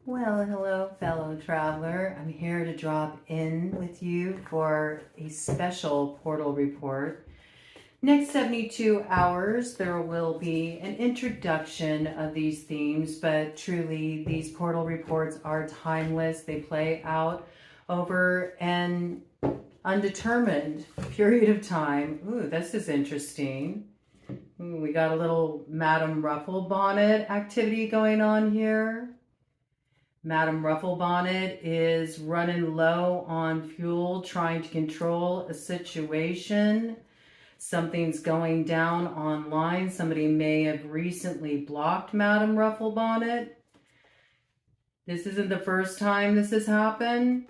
Well, hello, fellow traveler. I'm here to drop in with you for a special portal report. Next 72 hours, there will be an introduction of these themes, but truly, these portal reports are timeless. They play out over an undetermined period of time. Ooh, this is interesting. Ooh, we got a little Madame Rufflebonnet activity going on here. Madame Rufflebonnet is running low on fuel, trying to control a situation. Something's going down online. Somebody may have recently blocked Madame Rufflebonnet. This isn't the first time this has happened.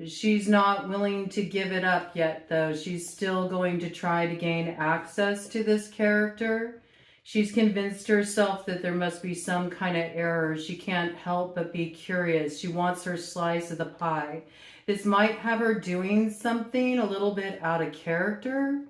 She's not willing to give it up yet, though. She's still going to try to gain access to this character. She's convinced herself that there must be some kind of error. She can't help but be curious. She wants her slice of the pie. This might have her doing something a little bit out of character.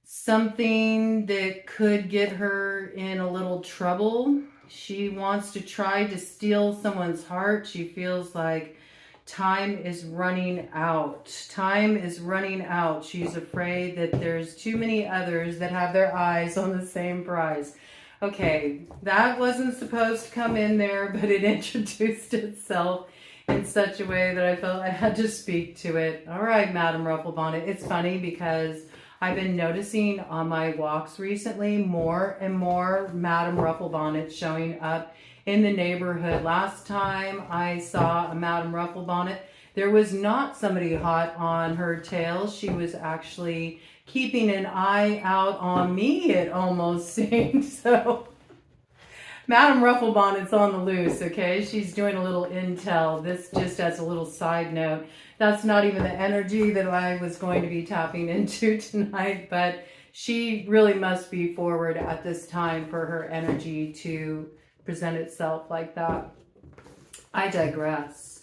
Something that could get her in a little trouble. She wants to try to steal someone's heart. She feels like time is running out. Time is running out. She's afraid that there's too many others that have their eyes on the same prize. Okay, that wasn't supposed to come in there, but it introduced itself in such a way that I felt I had to speak to it. All right, Madame Rufflebonnet. It's funny because I've been noticing on my walks recently more and more Madame Rufflebonnet showing up in the neighborhood. Last time I saw a Madame Rufflebonnet, there was not somebody hot on her tail. She was actually keeping an eye out on me, it almost seemed. So Madame Rufflebonnet's on the loose, okay? She's doing a little intel. This just as a little side note. That's not even the energy that I was going to be tapping into tonight, but she really must be forward at this time for her energy to present itself like that. I digress.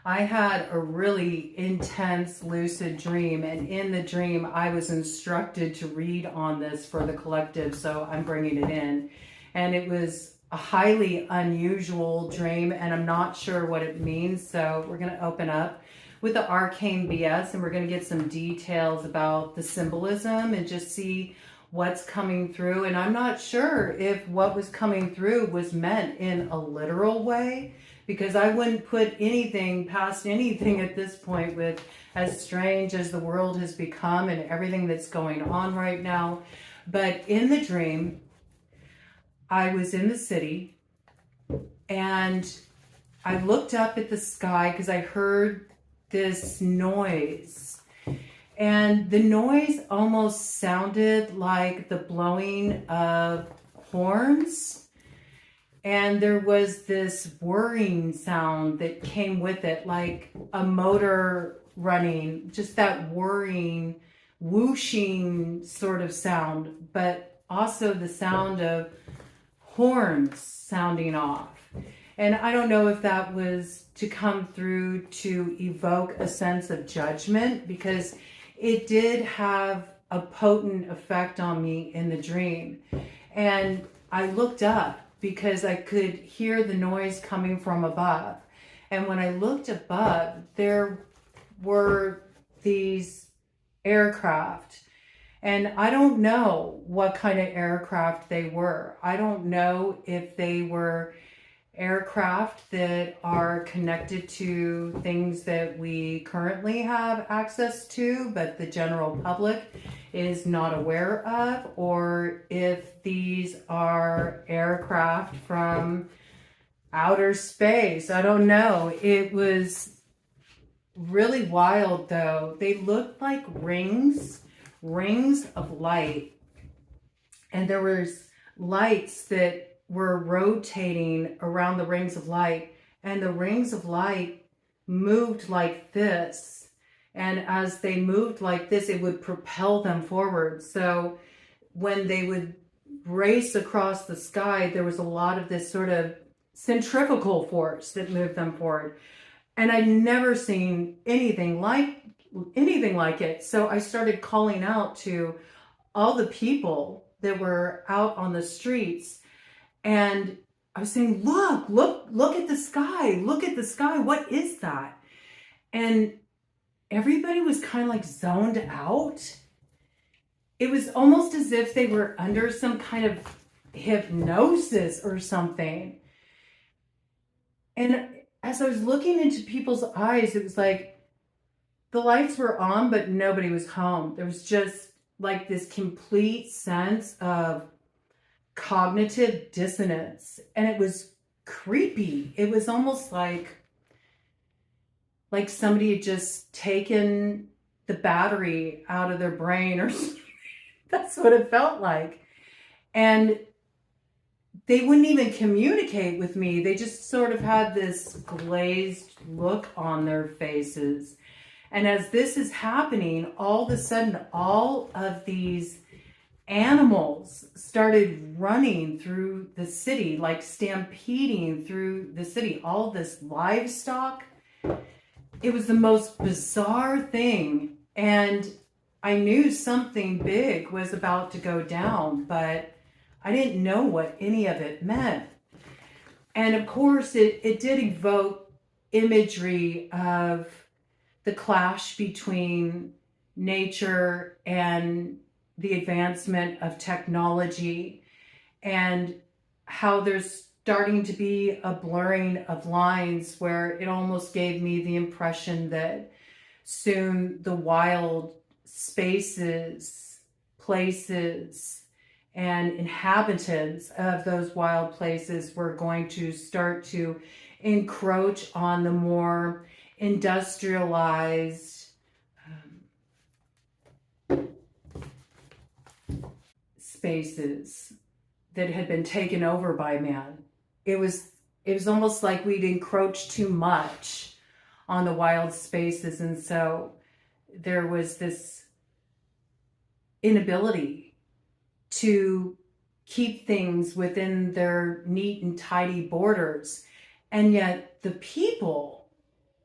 I had a really intense lucid dream, and in the dream I was instructed to read on this for the collective, so I'm bringing it in. And it was a highly unusual dream, and I'm not sure what it means, so we're going to open up with the ARCANE BS, and we're going to get some details about the symbolism and just see what's coming through. And I'm not sure if what was coming through was meant in a literal way, because I wouldn't put anything past anything at this point, with as strange as the world has become and everything that's going on right now. But in the dream, I was in the city and I looked up at the sky because I heard this noise. And the noise almost sounded like the blowing of horns. And there was this whirring sound that came with it, like a motor running, just that whirring, whooshing sort of sound, but also the sound of horns sounding off. And I don't know if that was to come through to evoke a sense of judgment, because it did have a potent effect on me in the dream. And I looked up because I could hear the noise coming from above. And when I looked above, there were these aircraft. And I don't know what kind of aircraft they were. I don't know if they were aircraft that are connected to things that we currently have access to, but the general public is not aware of, or if these are aircraft from outer space. I don't know. It was really wild, though. They looked like rings of light, and there was lights that were rotating around the rings of light, and the rings of light moved like this, and as they moved like this, it would propel them forward. So when they would race across the sky, there was a lot of this sort of centrifugal force that moved them forward, and I'd never seen anything like it. So I started calling out to all the people that were out on the streets, and I was saying, look at the sky. Look at the sky. What is that? And everybody was kind of like zoned out. It was almost as if they were under some kind of hypnosis or something. And as I was looking into people's eyes, it was like the lights were on, but nobody was home. There was just like this complete sense of cognitive dissonance. And it was creepy. It was almost like somebody had just taken the battery out of their brain or something. That's what it felt like. And they wouldn't even communicate with me. They just sort of had this glazed look on their faces. And as this is happening, all of a sudden, all of these animals started running through the city, like stampeding through the city. All this livestock. It was the most bizarre thing. And I knew something big was about to go down, but I didn't know what any of it meant. And of course, it did evoke imagery of the clash between nature and the advancement of technology, and how there's starting to be a blurring of lines where it almost gave me the impression that soon the wild spaces, places, and inhabitants of those wild places were going to start to encroach on the more industrialized spaces that had been taken over by man. It was almost like we'd encroached too much on the wild spaces, and so there was this inability to keep things within their neat and tidy borders. And yet the people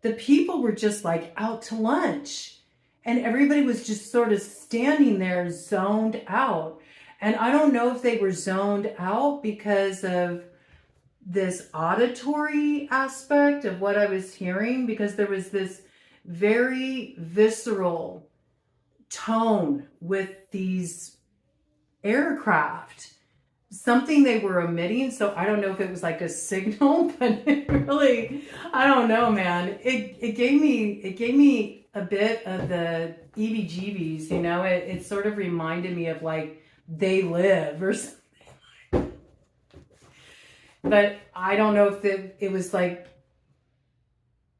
were just like out to lunch, and everybody was just sort of standing there zoned out. And I don't know if they were zoned out because of this auditory aspect of what I was hearing, because there was this very visceral tone with these aircraft, something they were emitting. So I don't know if it was like a signal, but it really, I don't know, man. It gave me a bit of the EBGBs, you know. It sort of reminded me of like They Live or something. But I don't know if it was like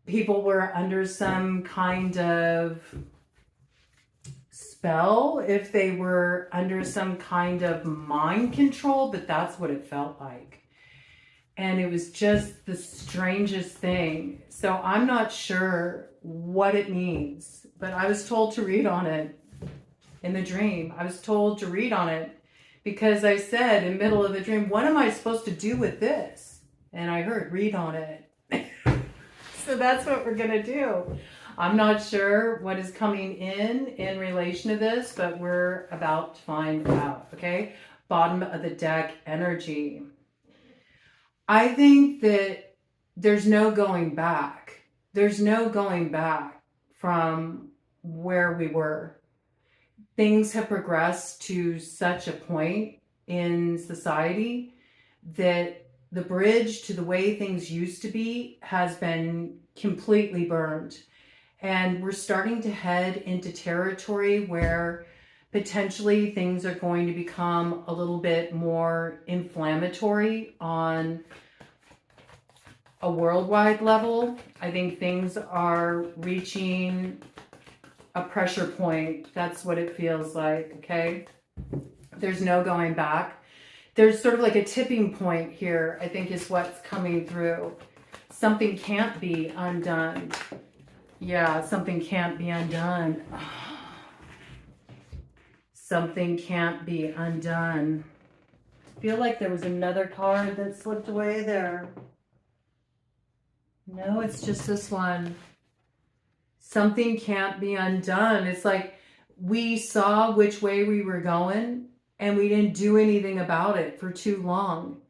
people were under some kind of spell, if they were under some kind of mind control, but that's what it felt like. And it was just the strangest thing. So I'm not sure what it means, but I was told to read on it in the dream. I was told to read on it because I said in the middle of the dream, what am I supposed to do with this? And I heard, read on it. So that's what we're going to do. I'm not sure what is coming in relation to this, but we're about to find out, okay? Bottom of the deck energy. I think that there's no going back. There's no going back from where we were. Things have progressed to such a point in society that the bridge to the way things used to be has been completely burned. And we're starting to head into territory where potentially things are going to become a little bit more inflammatory on a worldwide level. I think things are reaching a pressure point. That's what it feels like, okay? There's no going back. There's sort of like a tipping point here, I think, is what's coming through. Something can't be undone. Yeah, something can't be undone. Something can't be undone. I feel like there was another card that slipped away there. No, it's just this one. Something can't be undone. It's like we saw which way we were going and we didn't do anything about it for too long.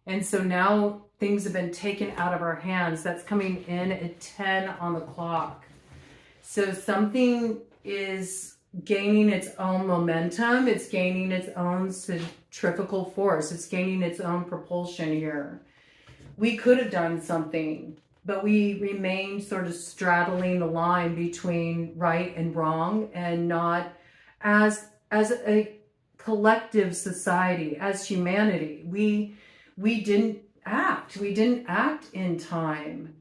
And so now things have been taken out of our hands. That's coming in at 10 on the clock. So something is gaining its own momentum. It's gaining its own centrifugal force. It's gaining its own propulsion here. We could have done something, but we remain sort of straddling the line between right and wrong, and not as a collective society, as humanity. We didn't act. We didn't act in time.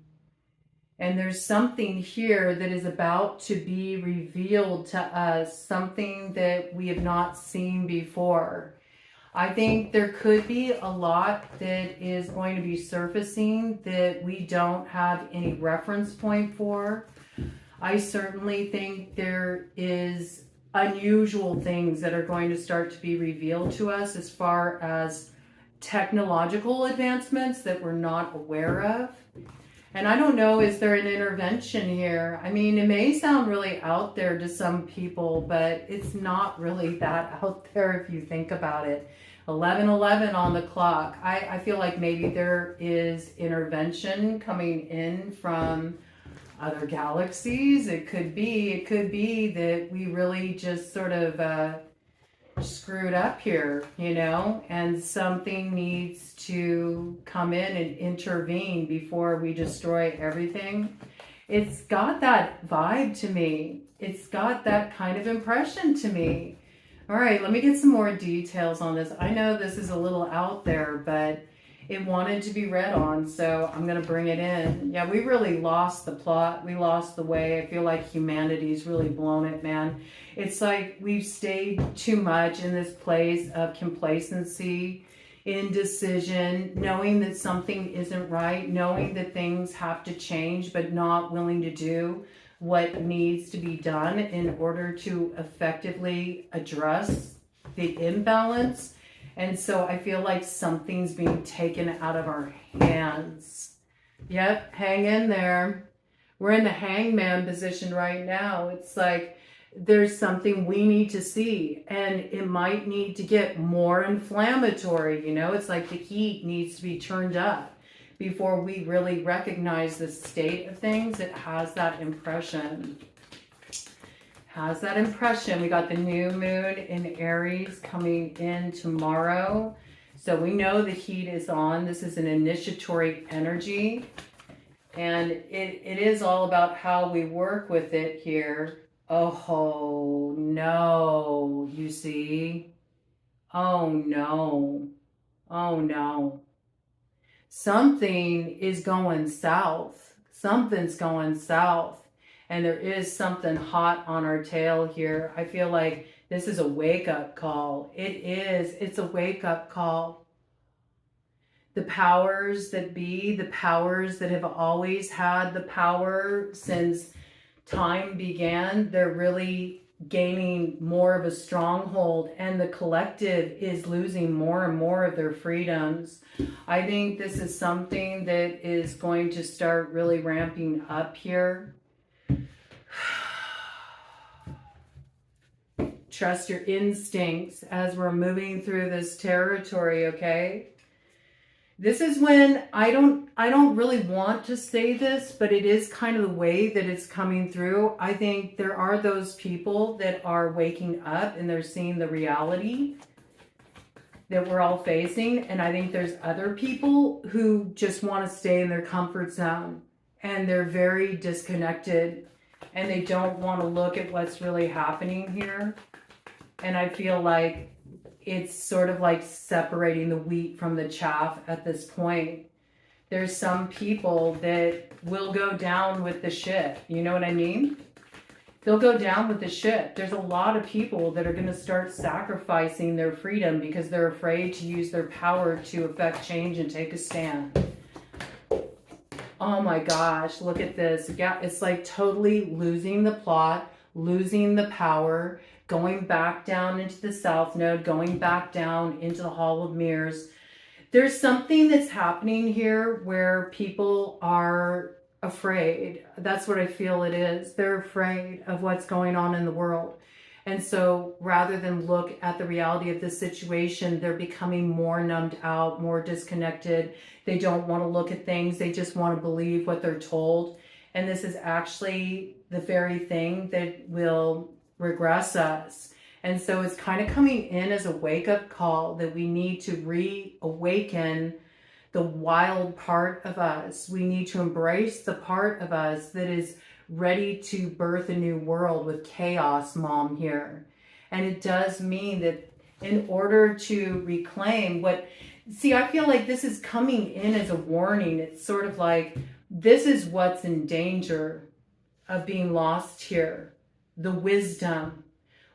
And there's something here that is about to be revealed to us, something that we have not seen before. I think there could be a lot that is going to be surfacing that we don't have any reference point for. I certainly think there is unusual things that are going to start to be revealed to us as far as technological advancements that we're not aware of. And I don't know, is there an intervention here? I mean, it may sound really out there to some people, but it's not really that out there if you think about it. 11:11 on the clock. I feel like maybe there is intervention coming in from other galaxies. It could be that we really just sort of screwed up here, you know, and something needs to come in and intervene before we destroy everything. It's got that vibe to me. It's got that kind of impression to me. All right, let me get some more details on this. I know this is a little out there, but it wanted to be read on, so I'm going to bring it in. Yeah, we really lost the plot. We lost the way. I feel like humanity's really blown it, man. It's like we've stayed too much in this place of complacency, indecision, knowing that something isn't right, knowing that things have to change, but not willing to do what needs to be done in order to effectively address the imbalance. And so I feel like something's being taken out of our hands. Yep, hang in there. We're in the hangman position right now. It's like there's something we need to see, and it might need to get more inflammatory, you know? It's like the heat needs to be turned up before we really recognize the state of things. It has that impression. Has that impression. We got the new moon in Aries coming in tomorrow. So we know the heat is on. This is an initiatory energy. And it is all about how we work with it here. Oh, no. You see? Oh, no. Oh, no. Something is going south. Something's going south. And there is something hot on our tail here. I feel like this is a wake-up call. It is. It's a wake-up call. The powers that be, the powers that have always had the power since time began, they're really gaining more of a stronghold, and the collective is losing more and more of their freedoms. I think this is something that is going to start really ramping up here. Trust your instincts as we're moving through this territory, okay? This is when I don't really want to say this, but it is kind of the way that it's coming through. I think there are those people that are waking up and they're seeing the reality that we're all facing. And I think there's other people who just want to stay in their comfort zone, and they're very disconnected, and they don't want to look at what's really happening here. And I feel like it's sort of like separating the wheat from the chaff at this point. There's some people that will go down with the ship. You know what I mean? They'll go down with the ship. There's a lot of people that are going to start sacrificing their freedom because they're afraid to use their power to affect change and take a stand. Oh my gosh, look at this. It's like totally losing the plot, losing the power, going back down into the South Node, going back down into the Hall of Mirrors. There's something that's happening here where people are afraid. That's what I feel it is. They're afraid of what's going on in the world. And so rather than look at the reality of the situation, they're becoming more numbed out, more disconnected. They don't want to look at things. They just want to believe what they're told. And this is actually the very thing that will regress us. And so it's kind of coming in as a wake-up call that we need to reawaken the wild part of us. We need to embrace the part of us that is ready to birth a new world with chaos, Mom, here. And it does mean that in order to reclaim see, I feel like this is coming in as a warning. It's sort of like, this is what's in danger of being lost here. The wisdom,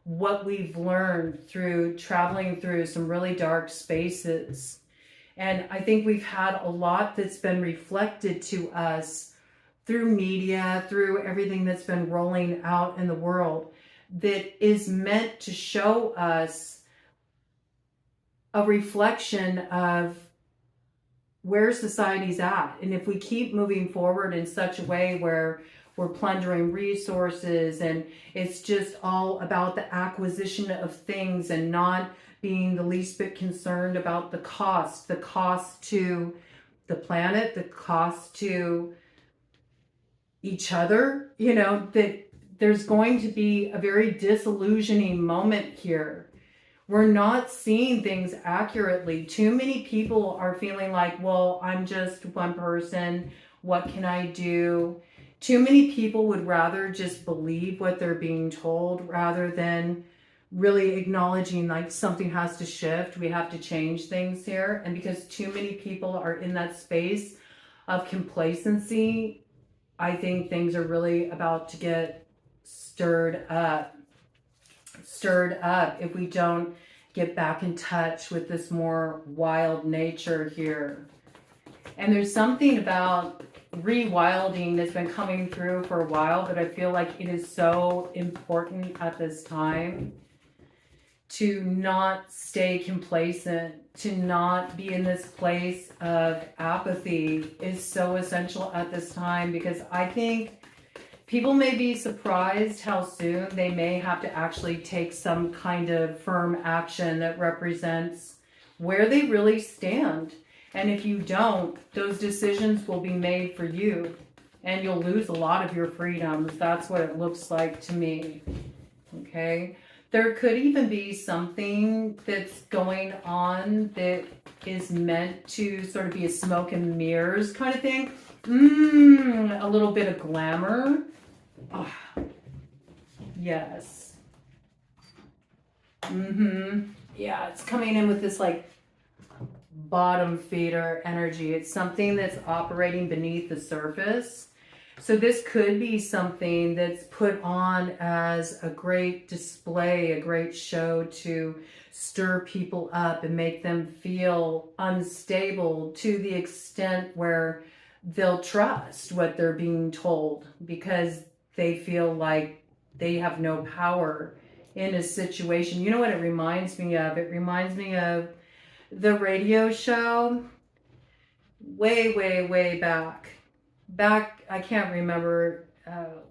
what we've learned through traveling through some really dark spaces. And I think we've had a lot that's been reflected to us through media, through everything that's been rolling out in the world, that is meant to show us a reflection of where society's at. And if we keep moving forward in such a way where we're plundering resources and it's just all about the acquisition of things and not being the least bit concerned about the cost to the planet, the cost to each other, that there's going to be a very disillusioning moment here. We're not seeing things accurately. Too many people are feeling like, well, I'm just one person. What can I do? Too many people would rather just believe what they're being told rather than really acknowledging like something has to shift. We have to change things here. And because too many people are in that space of complacency, I think things are really about to get stirred up if we don't get back in touch with this more wild nature here. And there's something about rewilding that's been coming through for a while, but I feel like it is so important at this time to not stay complacent, to not be in this place of apathy is so essential at this time, because I think people may be surprised how soon they may have to actually take some kind of firm action that represents where they really stand. And if you don't, those decisions will be made for you and you'll lose a lot of your freedoms. That's what it looks like to me. Okay? There could even be something that's going on that is meant to sort of be a smoke and mirrors kind of thing. A little bit of glamour. Oh, yes. Yeah, it's coming in with this like bottom feeder energy. It's something that's operating beneath the surface. So this could be something that's put on as a great display, a great show to stir people up and make them feel unstable to the extent where they'll trust what they're being told because they feel like they have no power in a situation. You know what it reminds me of? It reminds me of the radio show way back. I can't remember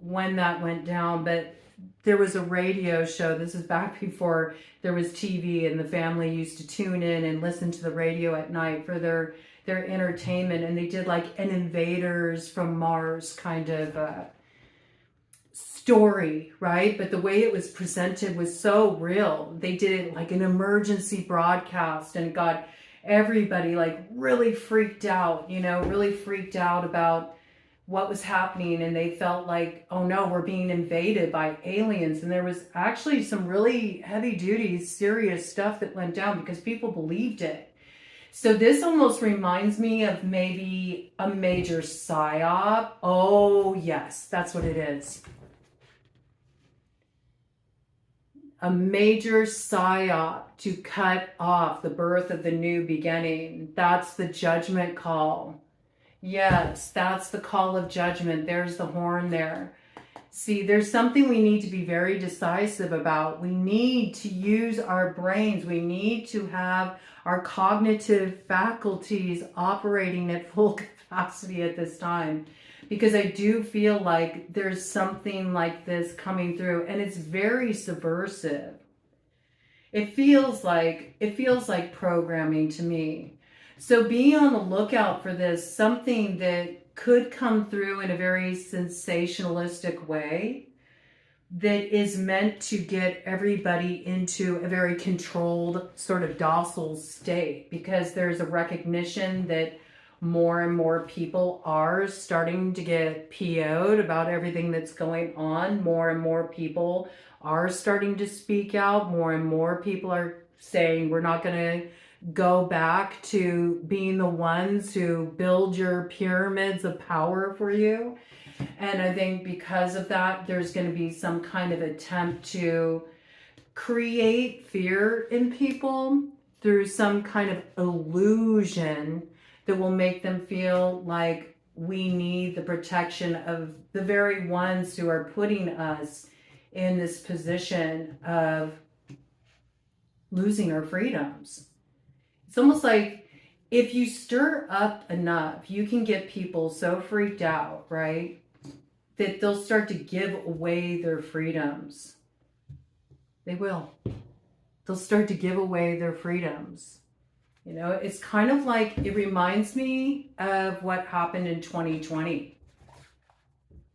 when that went down, but there was a radio show. This is back before there was TV, and the family used to tune in and listen to the radio at night for their entertainment. And they did like an invaders from Mars kind of story, right? But the way it was presented was so real. They did it like an emergency broadcast, and it got everybody like really freaked out, really freaked out about what was happening. And they felt like, oh no, we're being invaded by aliens. And there was actually some really heavy duty, serious stuff that went down because people believed it. So this almost reminds me of maybe a major psyop. Oh yes, that's what it is. A major psyop to cut off the birth of the new beginning. That's the judgment call. Yes, that's the call of judgment. There's the horn there. See, there's something we need to be very decisive about. We need to use our brains. We need to have our cognitive faculties operating at full capacity at this time, because I do feel like there's something like this coming through, and it's very subversive. It feels like programming to me. So be on the lookout for this, something that could come through in a very sensationalistic way that is meant to get everybody into a very controlled, sort of docile state, because there's a recognition that more and more people are starting to get PO'd about everything that's going on. More and more people are starting to speak out. More and more people are saying, we're not going to go back to being the ones who build your pyramids of power for you. And I think because of that, there's going to be some kind of attempt to create fear in people through some kind of illusion that will make them feel like we need the protection of the very ones who are putting us in this position of losing our freedoms. It's almost like if you stir up enough, you can get people so freaked out, right, that they'll start to give away their freedoms. They will. They'll start to give away their freedoms. You know, it's kind of like, it reminds me of what happened in 2020.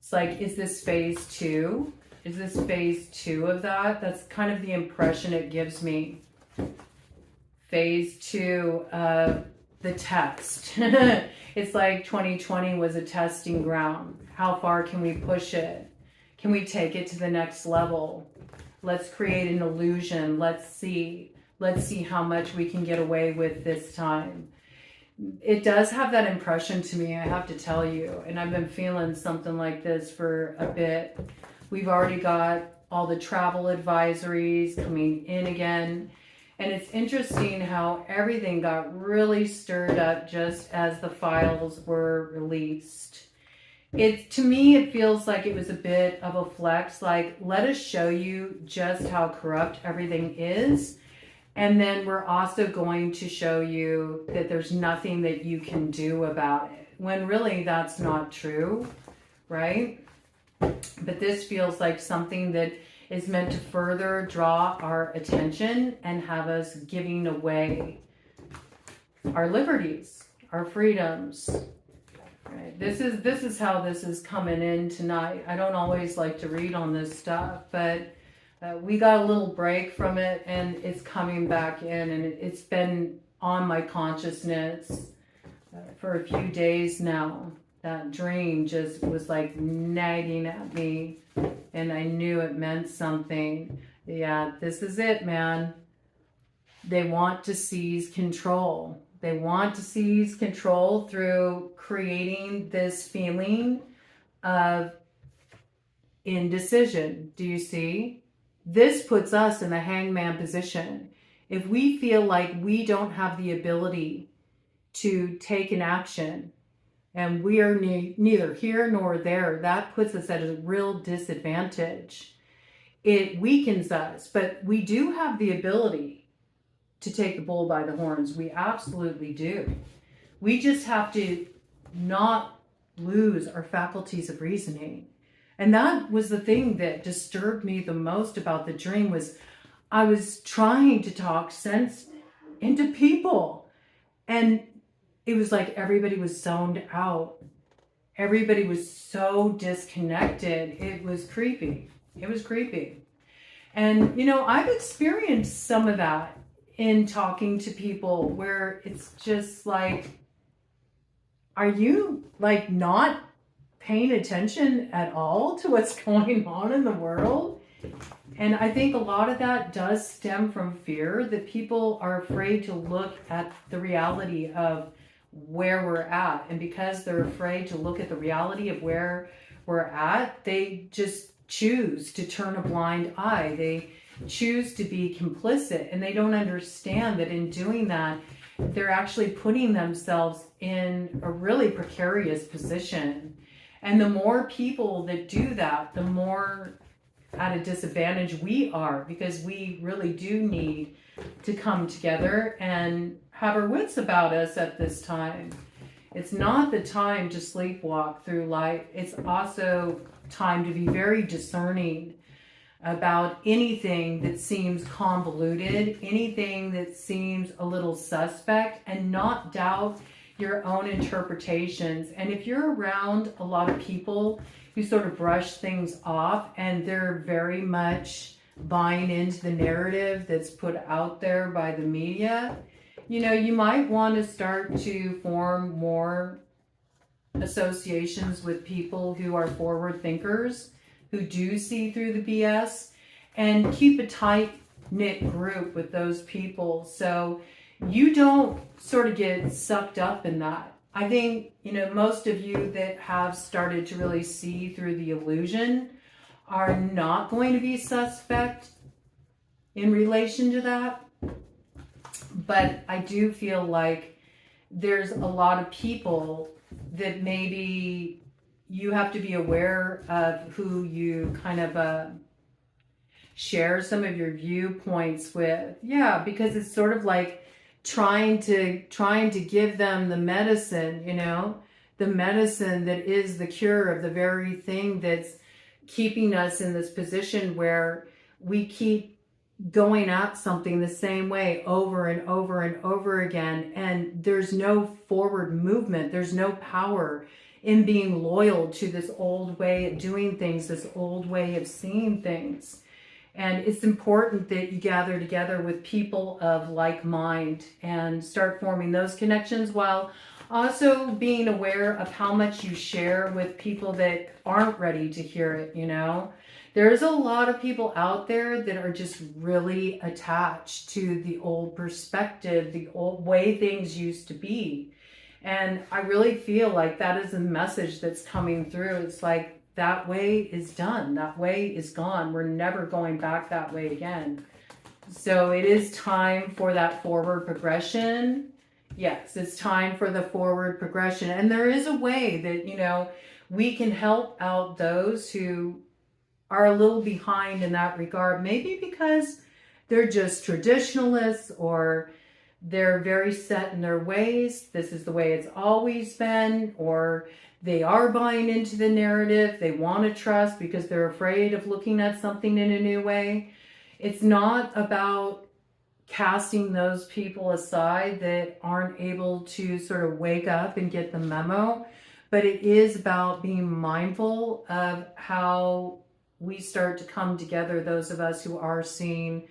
It's like, is this phase 2? Is this phase 2 of that? That's kind of the impression it gives me. Phase 2 of the test. It's like 2020 was a testing ground. How far can we push it? Can we take it to the next level? Let's create an illusion. Let's see how much we can get away with this time. It does have that impression to me, I have to tell you. And I've been feeling something like this for a bit. We've already got all the travel advisories coming in again. And it's interesting how everything got really stirred up just as the files were released. To me, it feels like it was a bit of a flex, like, let us show you just how corrupt everything is. And then we're also going to show you that there's nothing that you can do about it. When really that's not true, right? But this feels like something that is meant to further draw our attention and have us giving away our liberties, our freedoms. Right. This is how this is coming in tonight. I don't always like to read on this stuff, but we got a little break from it, and it's coming back in, and it's been on my consciousness for a few days now. That dream just was like nagging at me, and I knew it meant something. Yeah, this is it, man. They want to seize control. They want to seize control through creating this feeling of indecision. Do you see? This puts us in a hangman position. If we feel like we don't have the ability to take an action, and we are neither here nor there, that puts us at a real disadvantage. It weakens us, but we do have the ability to take the bull by the horns. We absolutely do. We just have to not lose our faculties of reasoning. And that was the thing that disturbed me the most about the dream, was I was trying to talk sense into people. And it was like everybody was zoned out. Everybody was so disconnected. It was creepy. It was creepy. And, you know, I've experienced some of that in talking to people, where it's just like, are you like not paying attention at all to what's going on in the world? And I think a lot of that does stem from fear, that people are afraid to look at the reality of where we're at. And because they're afraid to look at the reality of where we're at, they just choose to turn a blind eye. They choose to be complicit, and they don't understand that in doing that, they're actually putting themselves in a really precarious position. And the more people that do that, the more at a disadvantage we are, because we really do need to come together and have our wits about us at this time. It's not the time to sleepwalk through life. It's also time to be very discerning about anything that seems convoluted, anything that seems a little suspect, and not doubt your own interpretations. And if you're around a lot of people who sort of brush things off and they're very much buying into the narrative that's put out there by the media, you know, you might want to start to form more associations with people who are forward thinkers, who do see through the BS, and keep a tight-knit group with those people so you don't sort of get sucked up in that. I think, you know, most of you that have started to really see through the illusion are not going to be suspect in relation to that. But I do feel like there's a lot of people that maybe you have to be aware of who you kind of share some of your viewpoints with. Yeah, because it's sort of like trying to give them the medicine, you know, the medicine that is the cure of the very thing that's keeping us in this position where we keep going at something the same way over and over and over again, and there's no forward movement. There's no power in being loyal to this old way of doing things, this old way of seeing things. And it's important that you gather together with people of like mind and start forming those connections, while also being aware of how much you share with people that aren't ready to hear it, you know. There's a lot of people out there that are just really attached to the old perspective, the old way things used to be. And I really feel like that is a message that's coming through. It's like, that way is done. That way is gone. We're never going back that way again. So it is time for that forward progression. Yes, it's time for the forward progression. And there is a way that, you know, we can help out those who are a little behind in that regard, maybe because they're just traditionalists or they're very set in their ways. This is the way it's always been, or they are buying into the narrative. They want to trust because they're afraid of looking at something in a new way. It's not about casting those people aside that aren't able to sort of wake up and get the memo, but it is about being mindful of how we start to come together, those of us who are seeing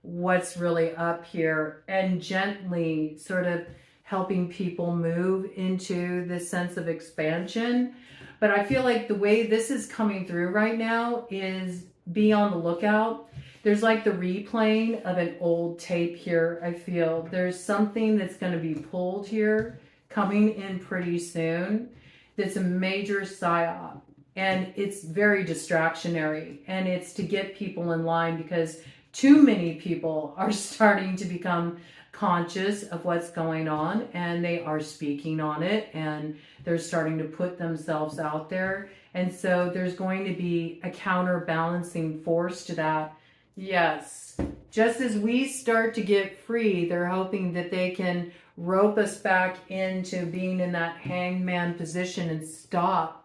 what's really up here, and gently sort of helping people move into this sense of expansion. But I feel like the way this is coming through right now is be on the lookout. There's like the replaying of an old tape here. I feel there's something that's going to be pulled here coming in pretty soon. That's a major psyop. And it's very distractionary, and it's to get people in line because too many people are starting to become conscious of what's going on, and they are speaking on it, and they're starting to put themselves out there. And so there's going to be a counterbalancing force to that. Yes, just as we start to get free, they're hoping that they can rope us back into being in that hangman position and stop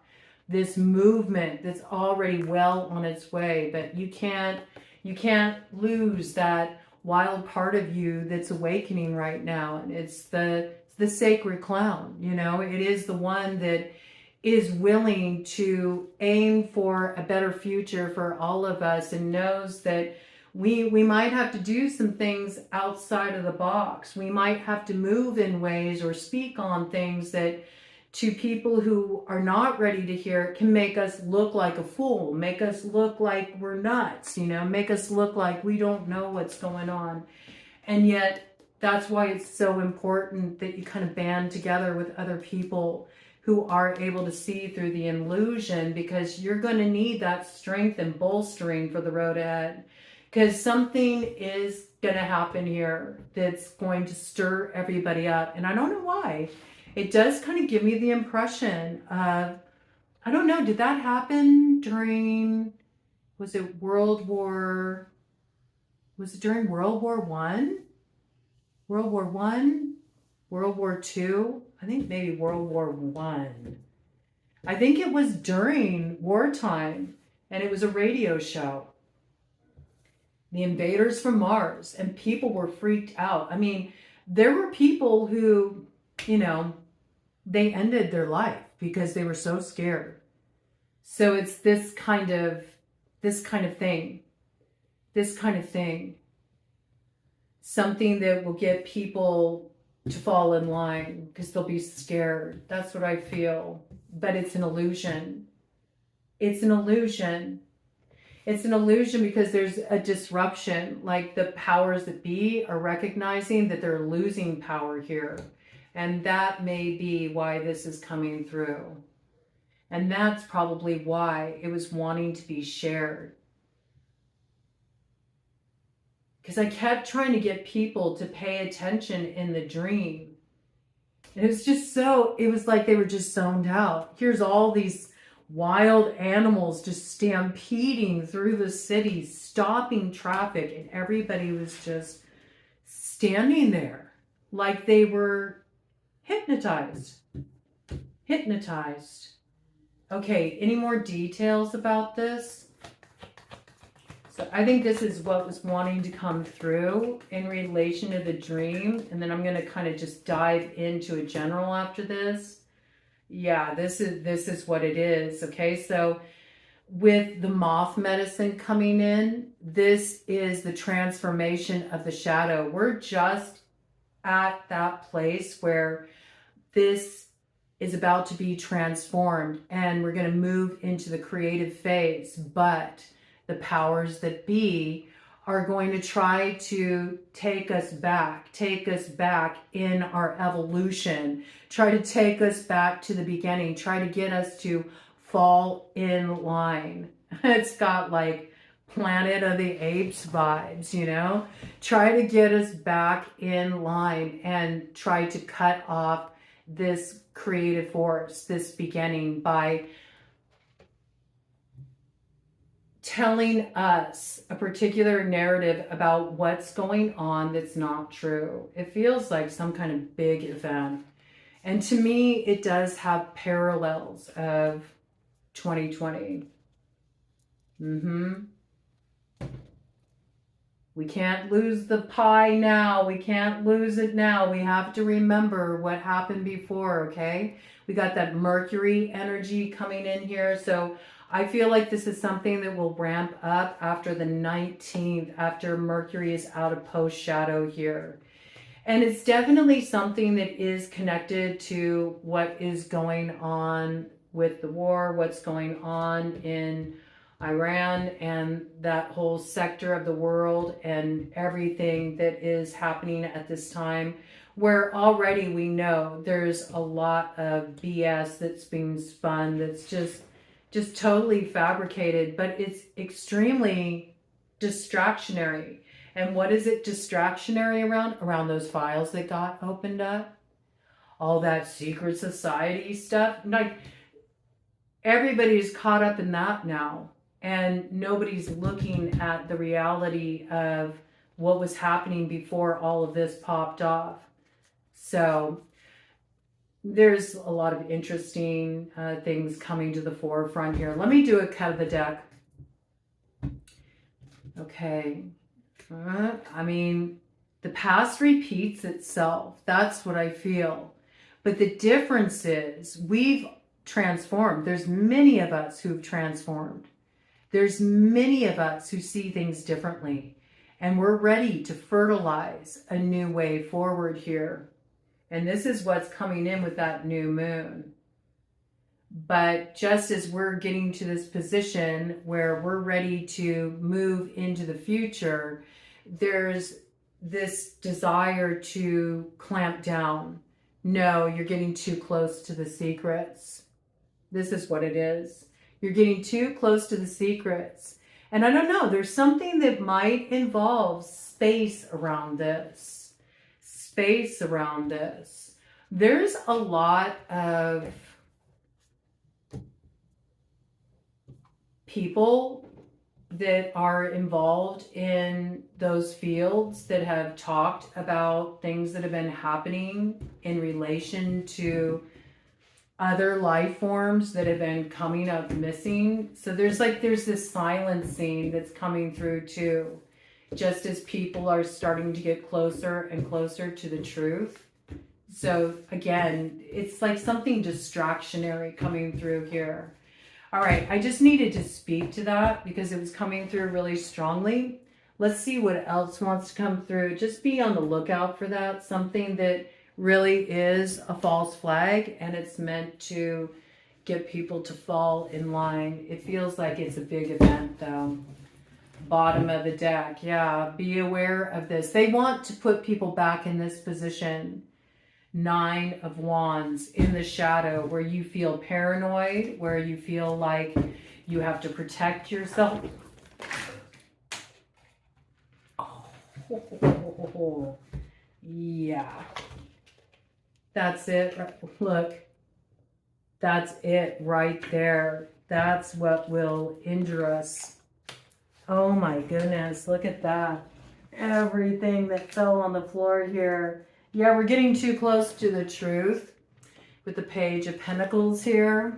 this movement that's already well on its way. But you can't lose that wild part of you that's awakening right now. And it's the sacred clown, you know. It is the one that is willing to aim for a better future for all of us, and knows that we might have to do some things outside of the box. We might have to move in ways or speak on things that to people who are not ready to hear it can make us look like a fool, make us look like we're nuts, you know, make us look like we don't know what's going on. And yet that's why it's so important that you kind of band together with other people who are able to see through the illusion, because you're going to need that strength and bolstering for the road ahead, because something is going to happen here that's going to stir everybody up. And I don't know why. It does kind of give me the impression of, I don't know, did that happen during, was it during World War I? World War I? World War II? I think maybe World War One. I think it was during wartime, and it was a radio show. The invaders from Mars, and people were freaked out. I mean, there were people who, you know, they ended their life because they were so scared. So it's this kind of thing. Something that will get people to fall in line because they'll be scared. That's what I feel. But it's an illusion. It's an illusion. It's an illusion because there's a disruption. Like the powers that be are recognizing that they're losing power here. And that may be why this is coming through. And that's probably why it was wanting to be shared. Because I kept trying to get people to pay attention in the dream. And it was just so, it was like they were just zoned out. Here's all these wild animals just stampeding through the city, stopping traffic, and everybody was just standing there like they were hypnotized. Hypnotized. Okay, any more details about this? So I think this is what was wanting to come through in relation to the dream. And then I'm going to kind of just dive into a general after this. Yeah, this is what it is. Okay, so with the moth medicine coming in, this is the transformation of the shadow. We're just at that place where this is about to be transformed and we're going to move into the creative phase. But the powers that be are going to try to take us back in our evolution, try to take us back to the beginning, try to get us to fall in line. It's got like Planet of the Apes vibes, you know? Try to get us back in line and try to cut off this creative force, this beginning, by telling us a particular narrative about what's going on that's not true. It feels like some kind of big event. And to me, it does have parallels of 2020. We can't lose the pie now. We can't lose it now. We have to remember what happened before, okay? We got that Mercury energy coming in here. So I feel like this is something that will ramp up after the 19th, after Mercury is out of post-shadow here. And it's definitely something that is connected to what is going on with the war, what's going on in Iran and that whole sector of the world and everything that is happening at this time, where already we know there's a lot of BS that's being spun that's just totally fabricated, but it's extremely distractionary. And what is it distractionary around? Around those files that got opened up, all that secret society stuff. Like everybody's caught up in that now. And nobody's looking at the reality of what was happening before all of this popped off. So there's a lot of interesting things coming to the forefront here. Let me do a cut of the deck. Okay. I mean, the past repeats itself. That's what I feel. But the difference is we've transformed. There's many of us who've transformed. There's many of us who see things differently, and we're ready to fertilize a new way forward here. And this is what's coming in with that new moon. But just as we're getting to this position where we're ready to move into the future, there's this desire to clamp down. No, you're getting too close to the secrets. This is what it is. You're getting too close to the secrets. And I don't know, there's something that might involve space around this. Space around this. There's a lot of people that are involved in those fields that have talked about things that have been happening in relation to other life forms that have been coming up missing. So there's this silencing that's coming through too, just as people are starting to get closer and closer to the truth. So again, it's like something distractionary coming through here. All right, I just needed to speak to that because it was coming through really strongly. Let's see what else wants to come through. Just be on the lookout for that. Something that really is a false flag, and it's meant to get people to fall in line. It feels like it's a big event though. Bottom of the deck. Yeah, be aware of this. They want to put people back in this position. 9 of Wands in the shadow, where you feel paranoid, where you feel like you have to protect yourself. Oh, yeah. That's it. Look, that's it right there. That's what will injure us. Oh my goodness, look at that. Everything that fell on the floor here. Yeah, we're getting too close to the truth with the Page of Pentacles here.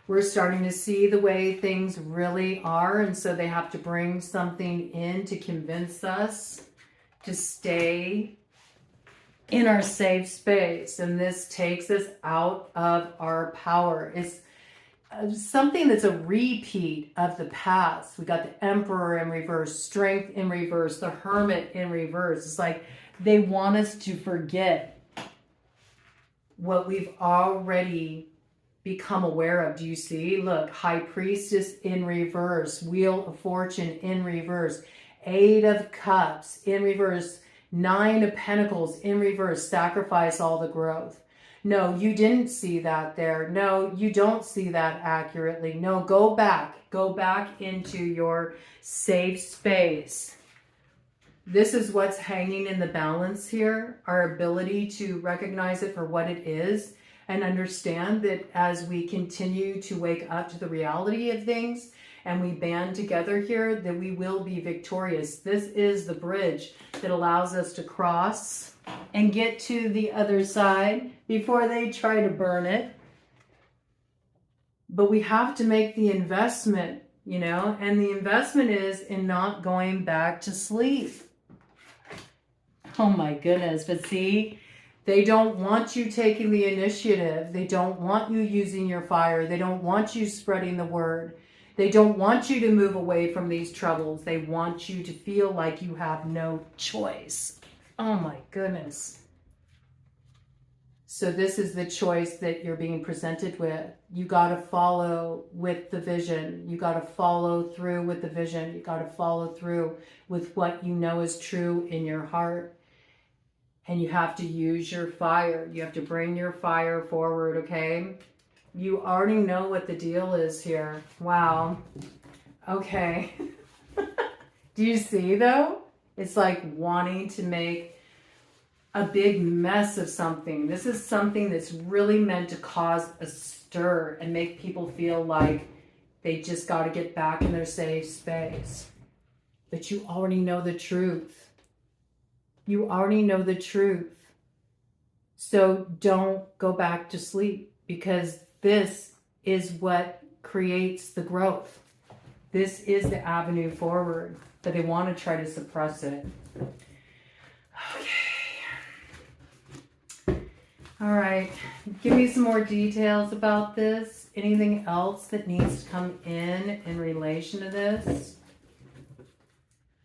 We're starting to see the way things really are, and so they have to bring something in to convince us to stay in our safe space. And this takes us out of our power. It's something that's a repeat of the past. We got the Emperor in reverse, Strength in reverse, the Hermit in reverse. It's like they want us to forget what we've already become aware of. Do you see? Look, High Priestess in reverse, Wheel of Fortune in reverse, 8 of Cups in reverse, 9 of Pentacles in reverse, sacrifice all the growth. No, you didn't see that there. No, you don't see that accurately. No, go back into your safe space. This is what's hanging in the balance here, our ability to recognize it for what it is and understand that as we continue to wake up to the reality of things and we band together here, that we will be victorious. This is the bridge that allows us to cross and get to the other side before they try to burn it. But we have to make the investment, you know, and the investment is in not going back to sleep. Oh my goodness. But see, they don't want you taking the initiative. They don't want you using your fire. They don't want you spreading the word. They don't want you to move away from these troubles. They want you to feel like you have no choice. Oh my goodness. So this is the choice that you're being presented with. You got to follow with the vision. You got to follow through with the vision. You got to follow through with what you know is true in your heart. And you have to use your fire. You have to bring your fire forward, okay? You already know what the deal is here. Wow. Okay. Do you see, though? It's like wanting to make a big mess of something. This is something that's really meant to cause a stir and make people feel like they just got to get back in their safe space. But you already know the truth. You already know the truth. So don't go back to sleep, because this is what creates the growth. This is the avenue forward, but they want to try to suppress it. Okay. All right. Give me some more details about this. Anything else that needs to come in relation to this?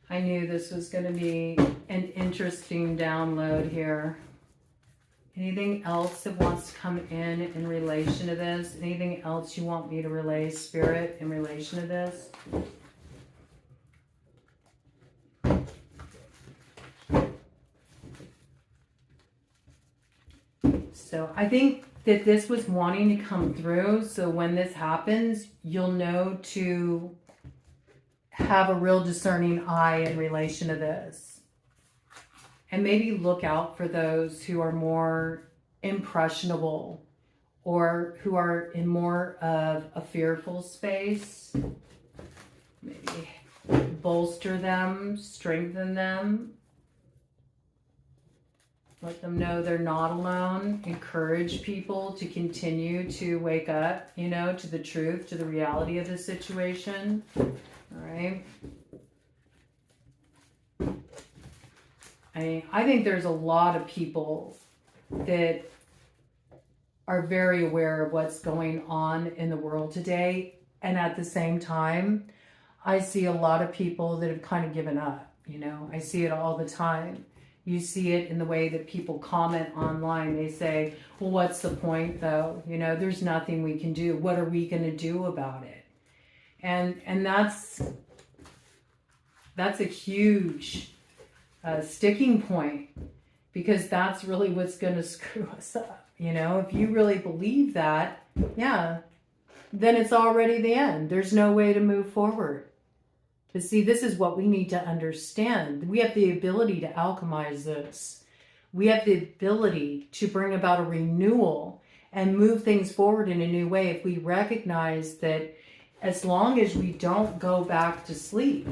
I knew this was going to be an interesting download here. Anything else that wants to come in relation to this? Anything else you want me to relay, Spirit, in relation to this? So I think that this was wanting to come through. So when this happens, you'll know to have a real discerning eye in relation to this. And maybe look out for those who are more impressionable or who are in more of a fearful space. maybe bolster them, strengthen them, let them know they're not alone, encourage people to continue to wake up, you know, to the truth, to the reality of the situation. All right. I think there's a lot of people that are very aware of what's going on in the world today. And at the same time, I see a lot of people that have kind of given up, you know. I see it all the time. You see it in the way that people comment online. They say, well, what's the point though? You know, there's nothing we can do. What are we going to do about it? And that's a huge sticking point, because that's really what's going to screw us up. You know, if you really believe that, yeah, then it's already the end. There's no way to move forward. But see, this is what we need to understand. We have the ability to alchemize this. We have the ability to bring about a renewal and move things forward in a new way if we recognize that as long as we don't go back to sleep,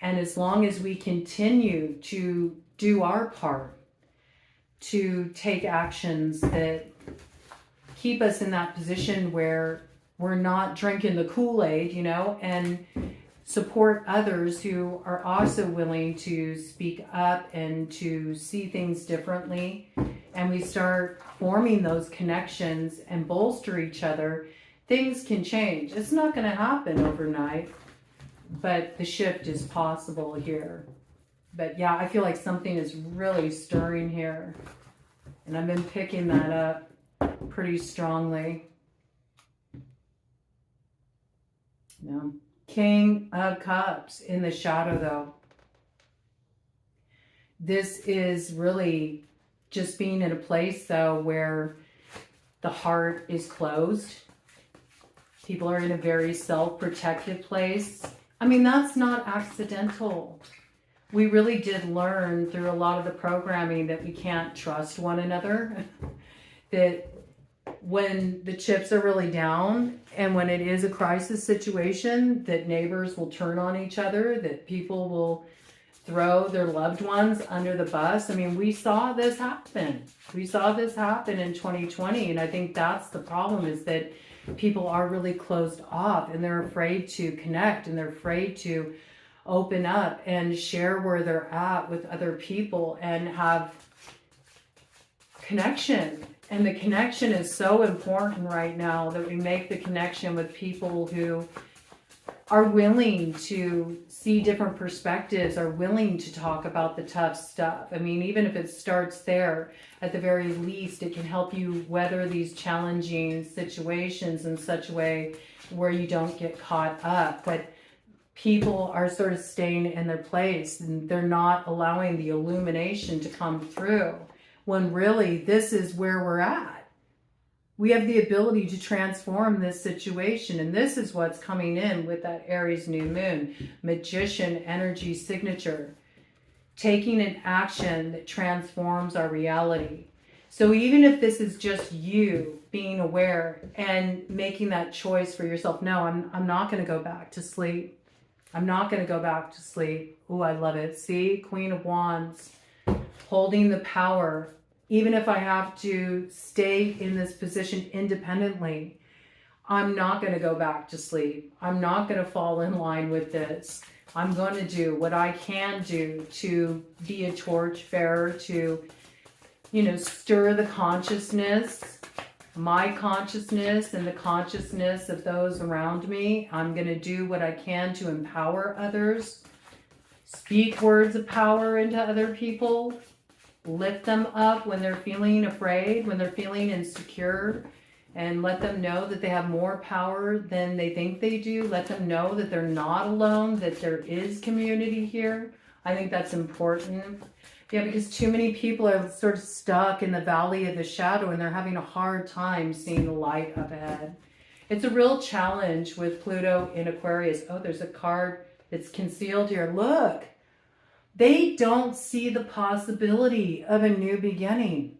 and as long as we continue to do our part, to take actions that keep us in that position where we're not drinking the Kool-Aid, you know, and support others who are also willing to speak up and to see things differently, and we start forming those connections and bolster each other, things can change. It's not going to happen overnight, but the shift is possible here. But yeah, I feel like something is really stirring here, and I've been picking that up pretty strongly. Yeah. King of Cups in the shadow, though. This is really just being in a place, though, where the heart is closed. People are in a very self-protective place. I mean, that's not accidental. We really did learn through a lot of the programming that we can't trust one another. That when the chips are really down and when it is a crisis situation, that neighbors will turn on each other, that people will throw their loved ones under the bus. I mean, we saw this happen. We saw this happen in 2020. And I think that's the problem, is that people are really closed off and they're afraid to connect, and they're afraid to open up and share where they're at with other people and have connection. And the connection is so important right now, that we make the connection with people who are willing to see different perspectives, are willing to talk about the tough stuff. I mean, even if it starts there, at the very least, it can help you weather these challenging situations in such a way where you don't get caught up. But people are sort of staying in their place, and they're not allowing the illumination to come through, when really this is where we're at. We have the ability to transform this situation, and this is what's coming in with that Aries new moon, Magician energy signature, taking an action that transforms our reality. So even if this is just you being aware and making that choice for yourself, no, I'm not going to go back to sleep. I'm not going to go back to sleep. Oh, I love it. See, Queen of Wands, holding the power. Even if I have to stay in this position independently, I'm not going to go back to sleep. I'm not going to fall in line with this. I'm going to do what I can do to be a torchbearer, to, you know, stir the consciousness, my consciousness and the consciousness of those around me. I'm going to do what I can to empower others, speak words of power into other people, lift them up when they're feeling afraid, when they're feeling insecure, and let them know that they have more power than they think they do. Let them know that they're not alone, that there is community here. I think that's important. Yeah, because too many people are sort of stuck in the valley of the shadow, and they're having a hard time seeing the light up ahead. It's a real challenge with Pluto in Aquarius. Oh, there's a card that's concealed here. Look. They don't see the possibility of a new beginning.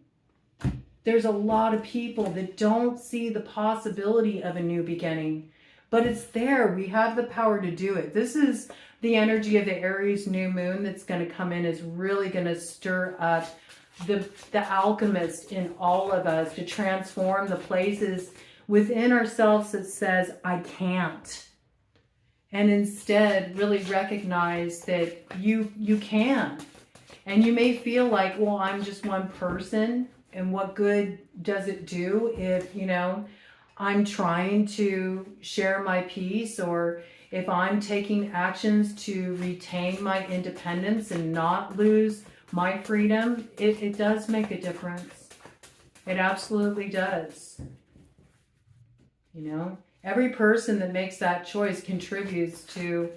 There's a lot of people that don't see the possibility of a new beginning. but it's there. We have the power to do it. This is the energy of the Aries new moon that's going to come in, is really going to stir up the alchemist in all of us to transform the places within ourselves that says, I can't. And instead really recognize that you can. And you may feel like, well, I'm just one person, and what good does it do if, you know, I'm trying to share my peace, or if I'm taking actions to retain my independence and not lose my freedom. It does make a difference. It absolutely does. You know, every person that makes that choice contributes to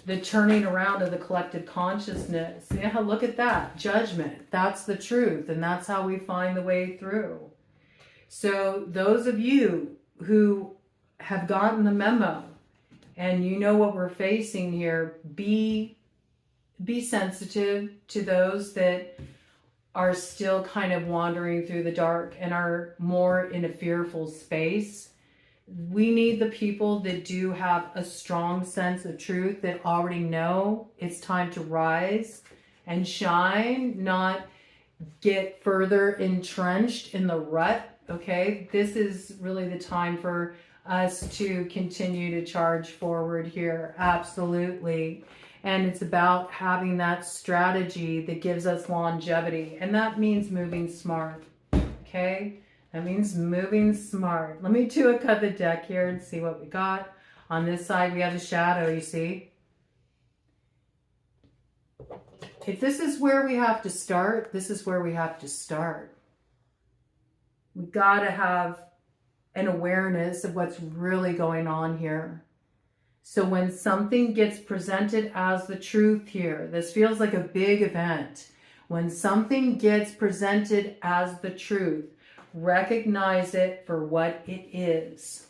the turning around of the collective consciousness. Yeah, look at that. Judgment. That's the truth. And that's how we find the way through. So those of you who have gotten the memo and you know what we're facing here, be sensitive to those that are still kind of wandering through the dark and are more in a fearful space. We need the people that do have a strong sense of truth, that already know it's time to rise and shine, not get further entrenched in the rut, okay? This is really the time for us to continue to charge forward here, absolutely. And it's about having that strategy that gives us longevity, and that means moving smart, okay? That means moving smart. Let me do a cut of the deck here and see what we got. On this side, we have the shadow, you see. If this is where we have to start, this is where we have to start. We got to have an awareness of what's really going on here. So when something gets presented as the truth here, this feels like a big event. When something gets presented as the truth, recognize it for what it is.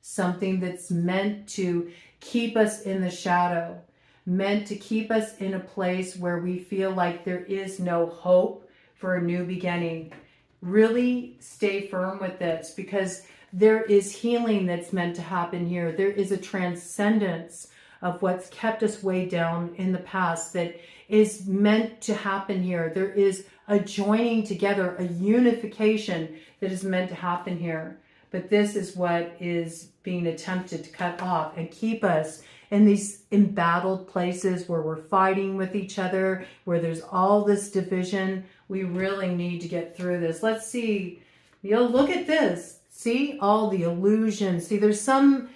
Something that's meant to keep us in the shadow, meant to keep us in a place where we feel like there is no hope for a new beginning. Really stay firm with this, because there is healing that's meant to happen here. There is a transcendence of what's kept us way down in the past that is meant to happen here. There is a joining together, a unification that is meant to happen here. But this is what is being attempted to cut off and keep us in these embattled places where we're fighting with each other, where there's all this division. We really need to get through this. Let's see. You'll look at this. See all the illusions. See, there's some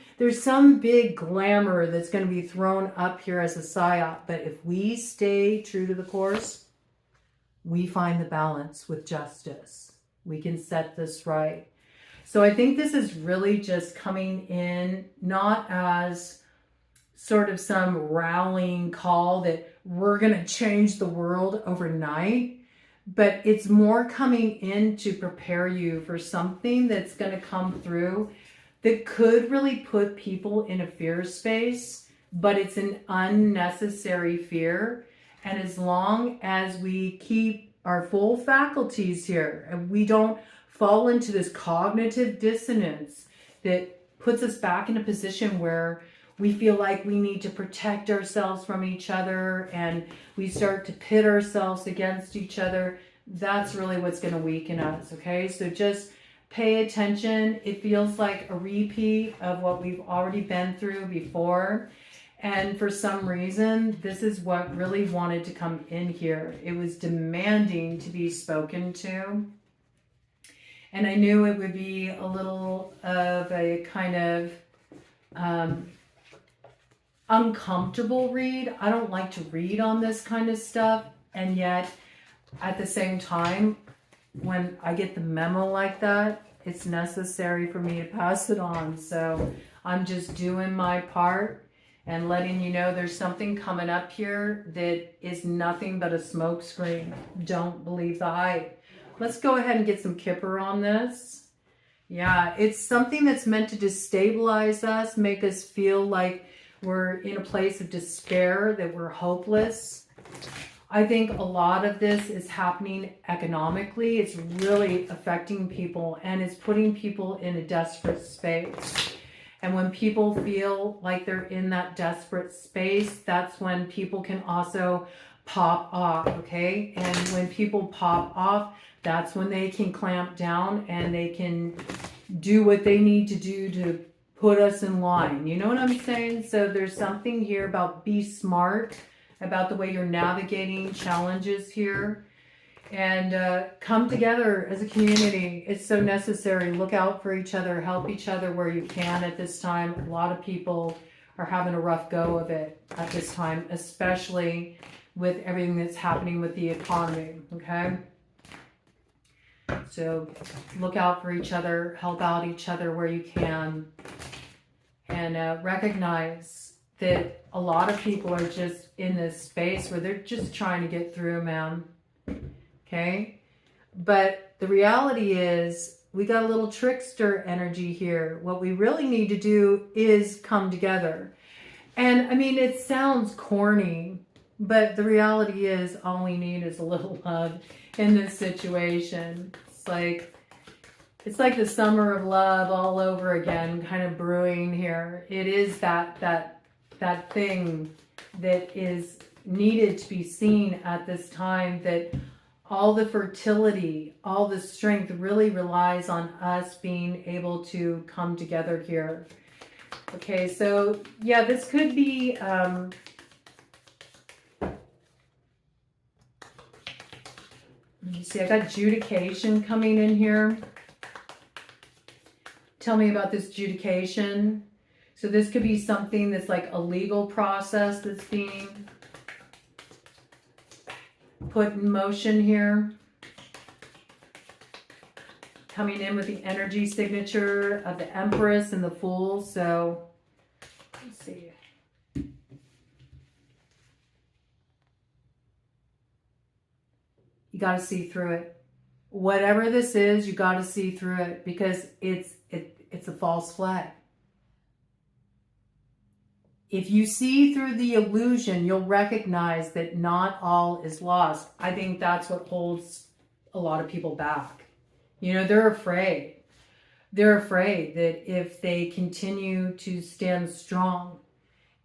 big glamour that's going to be thrown up here as a psyop. But if we stay true to the course, we find the balance with justice. We can set this right. So I think this is really just coming in not as sort of some rallying call that we're going to change the world overnight, but it's more coming in to prepare you for something that's going to come through that could really put people in a fear space, but it's an unnecessary fear. And as long as we keep our full faculties here and we don't fall into this cognitive dissonance that puts us back in a position where we feel like we need to protect ourselves from each other and we start to pit ourselves against each other, that's really what's going to weaken us, okay? So just pay attention. It feels like a repeat of what we've already been through before. And for some reason, this is what really wanted to come in here. It was demanding to be spoken to. And I knew it would be a little of a kind of uncomfortable read. I don't like to read on this kind of stuff. And yet, at the same time, when I get the memo like that, it's necessary for me to pass it on. So I'm just doing my part and letting you know there's something coming up here that is nothing but a smoke screen. Don't believe the hype. Let's go ahead and get some Kipper on this. Yeah, it's something that's meant to destabilize us, make us feel like we're in a place of despair, that we're hopeless. I think a lot of this is happening economically. It's really affecting people and it's putting people in a desperate space. And when people feel like they're in that desperate space, that's when people can also pop off, okay? And when people pop off, that's when they can clamp down and they can do what they need to do to put us in line. You know what I'm saying? So there's something here about be smart about the way you're navigating challenges here. And come together as a community. It's so necessary. Look out for each other. Help each other where you can at this time. A lot of people are having a rough go of it at this time, especially with everything that's happening with the economy, okay? So look out for each other. Help out each other where you can. And recognize that a lot of people are just in this space where they're just trying to get through, man. Okay, but the reality is we got a little trickster energy here. What we really need to do is come together. And I mean, it sounds corny, but the reality is all we need is a little love in this situation. It's like the summer of love all over again, kind of brewing here. It is that thing that is needed to be seen at this time, that all the fertility, all the strength really relies on us being able to come together here. Okay, so yeah, this could be, let me see, I got adjudication coming in here. Tell me about this adjudication. So this could be something that's like a legal process that's being put in motion here. Coming in with the energy signature of the Empress and the Fool. So let's see. You got to see through it. Whatever this is, you got to see through it, because it's a false flag. If you see through the illusion, you'll recognize that not all is lost. I think that's what holds a lot of people back. You know, they're afraid. They're afraid that if they continue to stand strong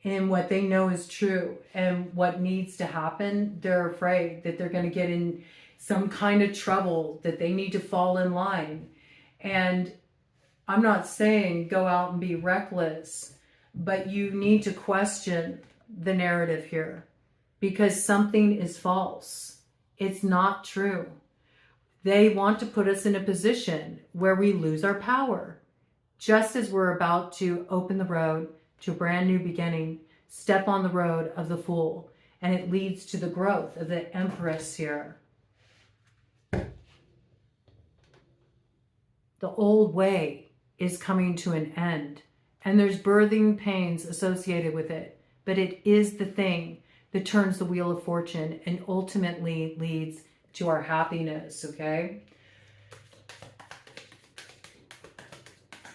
in what they know is true and what needs to happen, they're afraid that they're going to get in some kind of trouble, that they need to fall in line. And I'm not saying go out and be reckless, but you need to question the narrative here, because something is false. It's not true. They want to put us in a position where we lose our power, just as we're about to open the road to a brand new beginning, step on the road of the Fool, and it leads to the growth of the Empress here. The old way is coming to an end. And there's birthing pains associated with it. But it is the thing that turns the wheel of fortune and ultimately leads to our happiness, okay?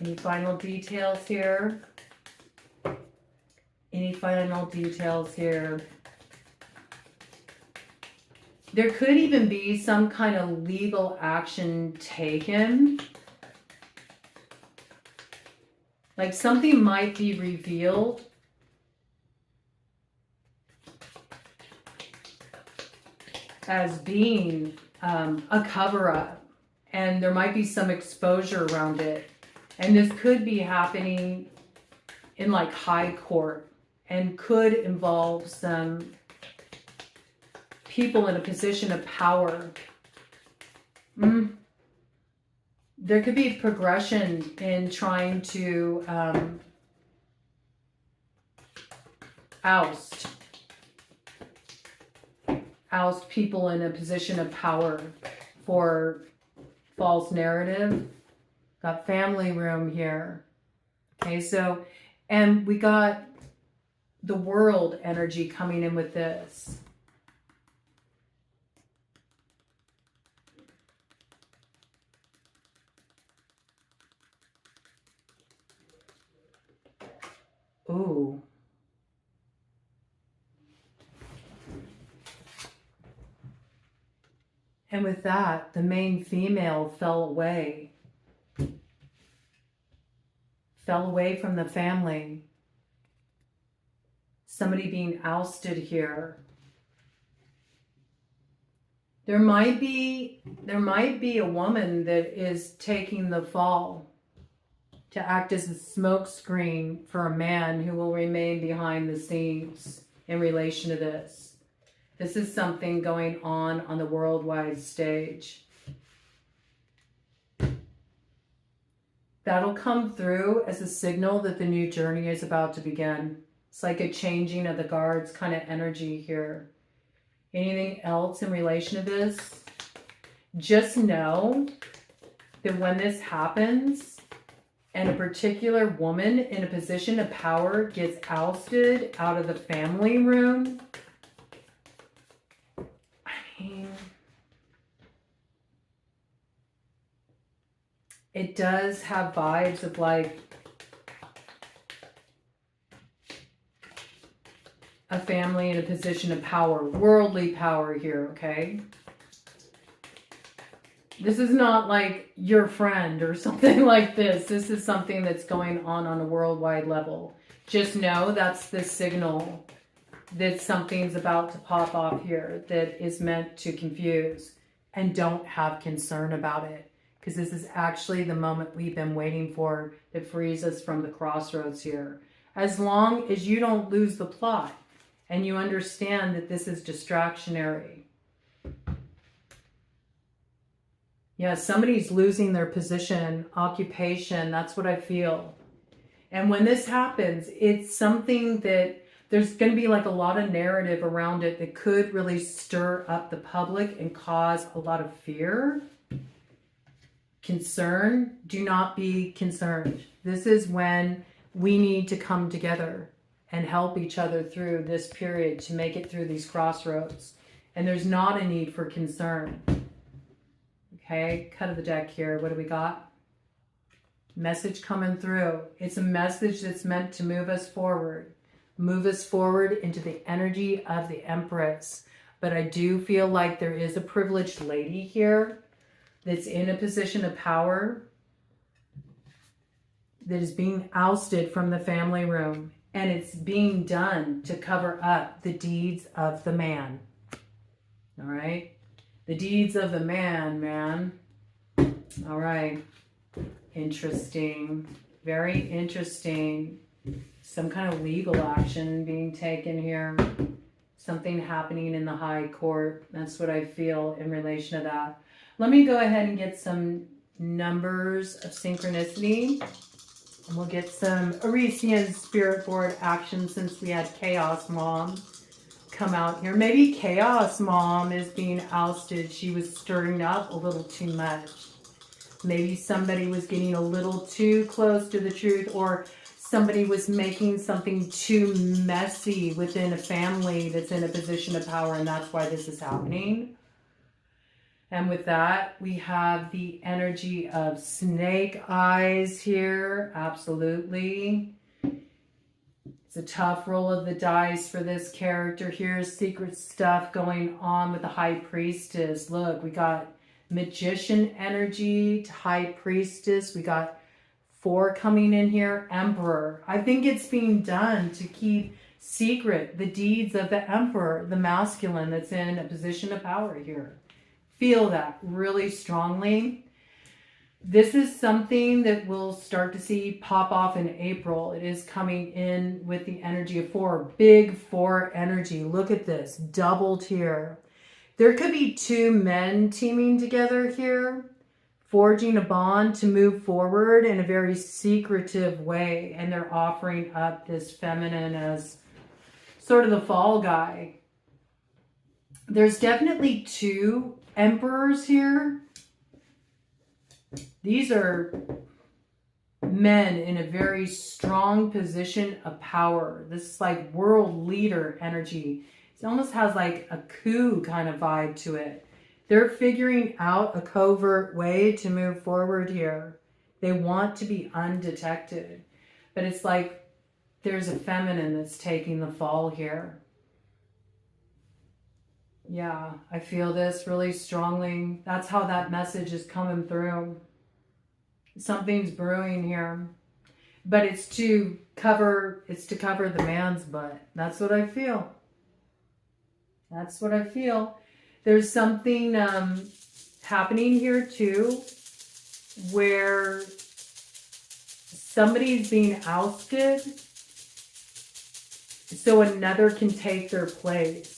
Any final details here? Any final details here? There could even be some kind of legal action taken. Like something might be revealed as being a cover-up, and there might be some exposure around it. And this could be happening in like high court, and could involve some people in a position of power. There could be progression in trying to oust people in a position of power for false narrative. Got family room here. Okay, so, and we got the World energy coming in with this. Ooh. And with that, the main female fell away. fell away from the family. Somebody being ousted here. There might be a woman that is taking the fall to act as a smokescreen for a man who will remain behind the scenes in relation to this. This is something going on the worldwide stage. That'll come through as a signal that the new journey is about to begin. It's like a changing of the guards kind of energy here. Anything else in relation to this? Just know that when this happens and a particular woman in a position of power gets ousted out of the family room, I mean, it does have vibes of like a family in a position of power, worldly power here, okay? This is not like your friend or something like this. This is something that's going on a worldwide level. Just know that's the signal that something's about to pop off here that is meant to confuse. And don't have concern about it, because this is actually the moment we've been waiting for that frees us from the crossroads here. As long as you don't lose the plot and you understand that this is distractionary. Yeah, somebody's losing their position, occupation. That's what I feel. And when this happens, it's something that there's going to be like a lot of narrative around it that could really stir up the public and cause a lot of fear. Concern. Do not be concerned. This is when we need to come together and help each other through this period to make it through these crossroads. And there's not a need for concern. Okay, cut of the deck here. What do we got? Message coming through. It's a message that's meant to move us forward. Move us forward into the energy of the Empress. But I do feel like there is a privileged lady here that's in a position of power that is being ousted from the family room. And it's being done to cover up the deeds of the man. All right? The deeds of the man. All right. Interesting. Very interesting. Some kind of legal action being taken here. Something happening in the high court. That's what I feel in relation to that. Let me go ahead and get some numbers of synchronicity. And we'll get some ERISIAN Spirit Board action since we had Chaos Mom come out here. Maybe Chaos Mom is being ousted. She was stirring up a little too much. Maybe somebody was getting a little too close to the truth, or somebody was making something too messy within a family that's in a position of power, and that's why this is happening. And with that, we have the energy of snake eyes here. Absolutely. It's a tough roll of the dice for this character here. Secret stuff going on with the High Priestess. Look, we got Magician energy to High Priestess. We got 4 coming in here. Emperor. I think it's being done to keep secret the deeds of the Emperor, the masculine that's in a position of power here. Feel that really strongly. This is something that we'll start to see pop off in April. It is coming in with the energy of 4. Big 4 energy. Look at this. Doubled here. There could be 2 men teaming together here, forging a bond to move forward in a very secretive way. And they're offering up this feminine as sort of the fall guy. There's definitely 2 emperors here. These are men in a very strong position of power. This is like world leader energy. It almost has like a coup kind of vibe to it. They're figuring out a covert way to move forward here. They want to be undetected. But it's like there's a feminine that's taking the fall here. Yeah, I feel this really strongly. That's how that message is coming through. Something's brewing here. But it's to cover the man's butt. That's what I feel. That's what I feel. There's something happening here too, where somebody's being ousted so another can take their place.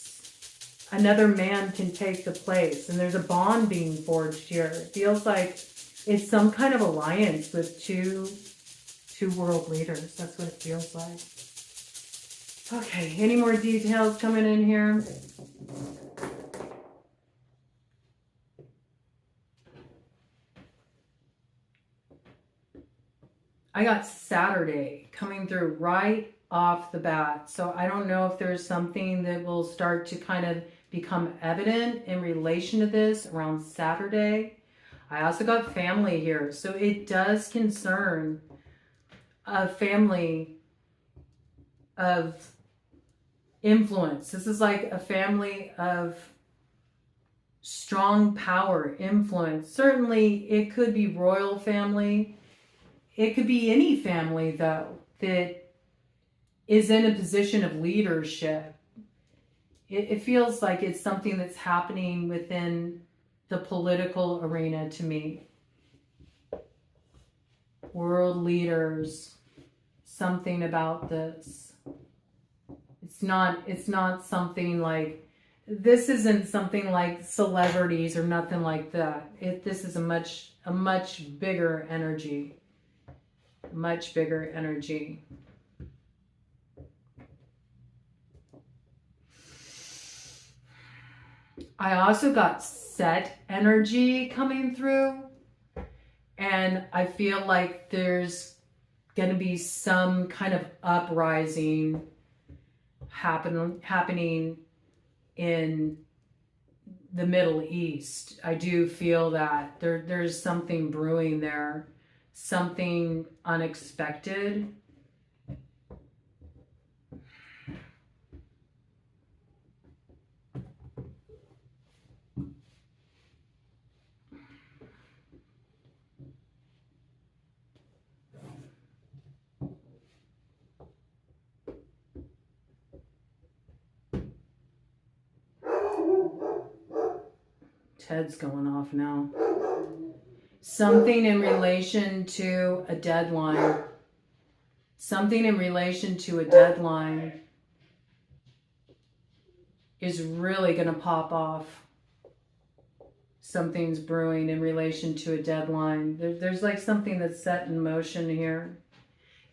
Another man can take the place. And there's a bond being forged here. It feels like it's some kind of alliance with two world leaders. That's what it feels like. Okay, any more details coming in here? I got Saturday coming through right off the bat. So I don't know if there's something that will start to kind of become evident in relation to this around Saturday. I also got family here. So it does concern a family of influence. This is like a family of strong power, influence. Certainly it could be royal family. It could be any family, though, that is in a position of leadership. It feels like it's something that's happening within the political arena to me. World leaders, something about this. It's not something like, this isn't something like celebrities or nothing like that. This is a much bigger energy. Much bigger energy. I also got set energy coming through, and I feel like there's going to be some kind of uprising happening in the Middle East. I do feel that there's something brewing there, something unexpected. Ted's going off now. Something in relation to a deadline. Something in relation to a deadline is really going to pop off. Something's brewing in relation to a deadline. There's like something that's set in motion here.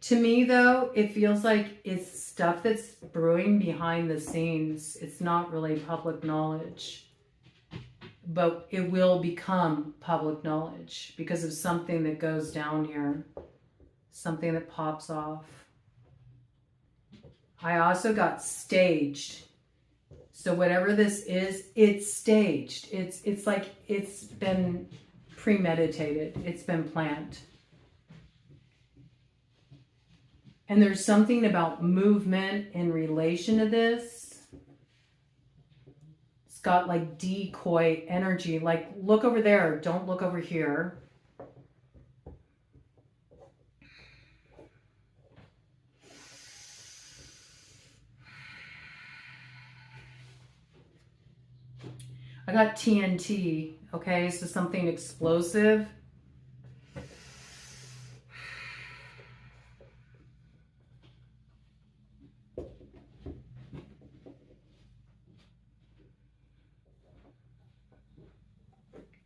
To me, though, it feels like it's stuff that's brewing behind the scenes. It's not really public knowledge. But it will become public knowledge because of something that goes down here. Something that pops off. I also got staged. So whatever this is, it's staged. It's like it's been premeditated. It's been planned. And there's something about movement in relation to this. It's got like decoy energy. Like, look over there. Don't look over here. I got TNT. Okay, so something explosive.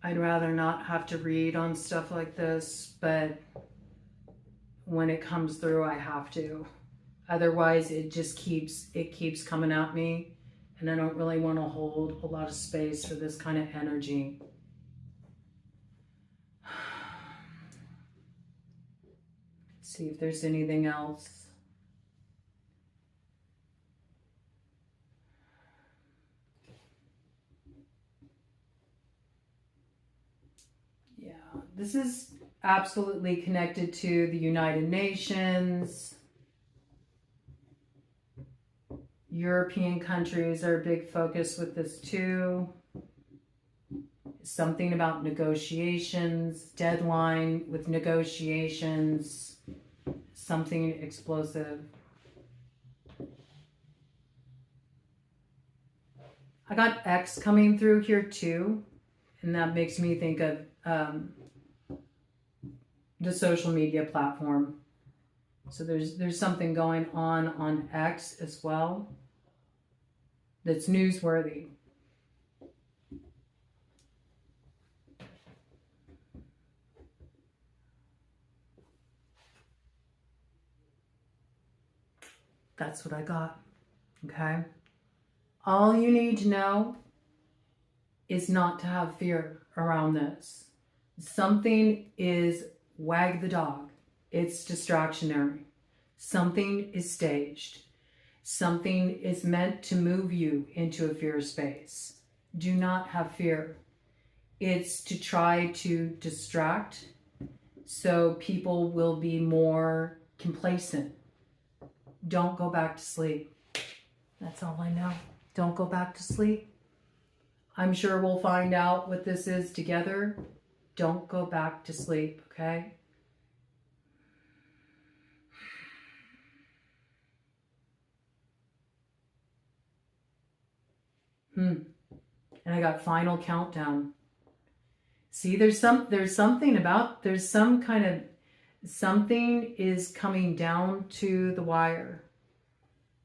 I'd rather not have to read on stuff like this, but when it comes through, I have to. Otherwise, it keeps coming at me, and I don't really want to hold a lot of space for this kind of energy. Let's see if there's anything else. This is absolutely connected to the United Nations. European countries are a big focus with this too. Something about negotiations, deadline with negotiations. something explosive. I got X coming through here too, and that makes me think of the social media platform. So there's something going on X as well that's newsworthy. That's what I got, okay? All you need to know is not to have fear around this. Something is wag the dog. It's distractionary. Something is staged. Something is meant to move you into a fear space. Do not have fear. It's to try to distract so people will be more complacent. Don't go back to sleep. That's all I know. Don't go back to sleep. I'm sure we'll find out what this is together. Don't go back to sleep, okay? And I got final countdown. See, there's something about, something is coming down to the wire.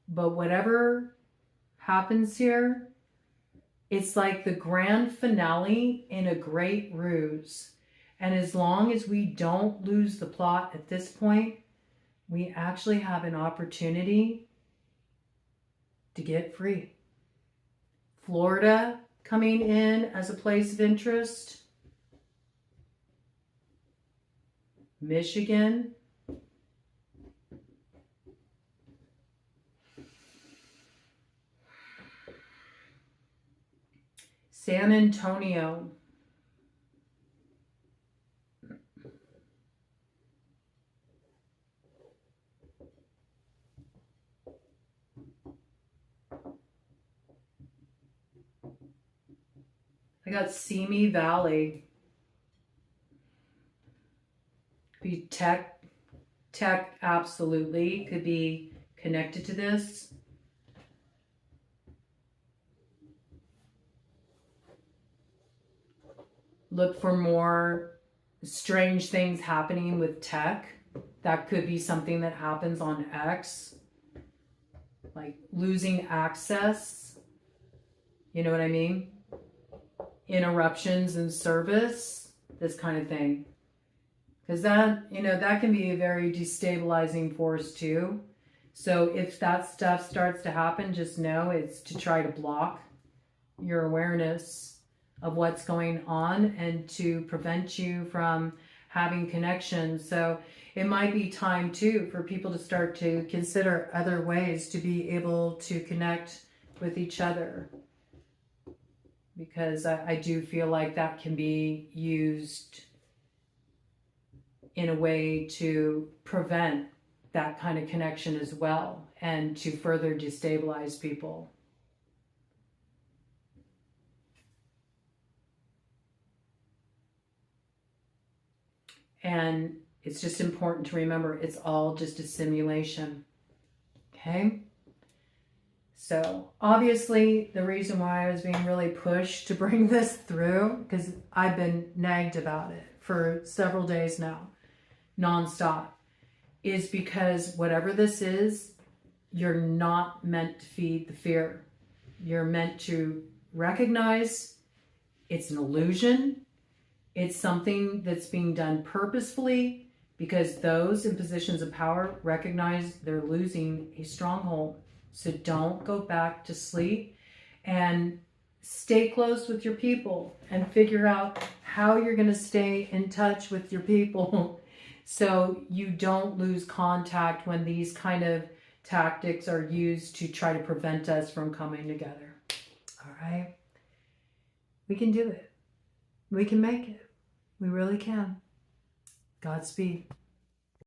But whatever happens here, it's like the grand finale in a great ruse. And as long as we don't lose the plot at this point, we actually have an opportunity to get free. Florida coming in as a place of interest. Michigan. San Antonio. I got Simi Valley. Could be tech absolutely could be connected to this. Look for more strange things happening with tech. That could be something that happens on X. Like losing access. You know what I mean? Interruptions in service. This kind of thing. Because that can be a very destabilizing force too. So if that stuff starts to happen, just know it's to try to block your awareness of what's going on and to prevent you from having connections. So it might be time too for people to start to consider other ways to be able to connect with each other. Because I do feel like that can be used in a way to prevent that kind of connection as well and to further destabilize people. And it's just important to remember it's all just a simulation. Okay? So obviously the reason why I was being really pushed to bring this through, because I've been nagged about it for several days now, nonstop, is because whatever this is, you're not meant to feed the fear. You're meant to recognize it's an illusion. It's something that's being done purposefully because those in positions of power recognize they're losing a stronghold. So don't go back to sleep and stay close with your people and figure out how you're going to stay in touch with your people so you don't lose contact when these kind of tactics are used to try to prevent us from coming together. All right? We can do it. We can make it. We really can. Godspeed.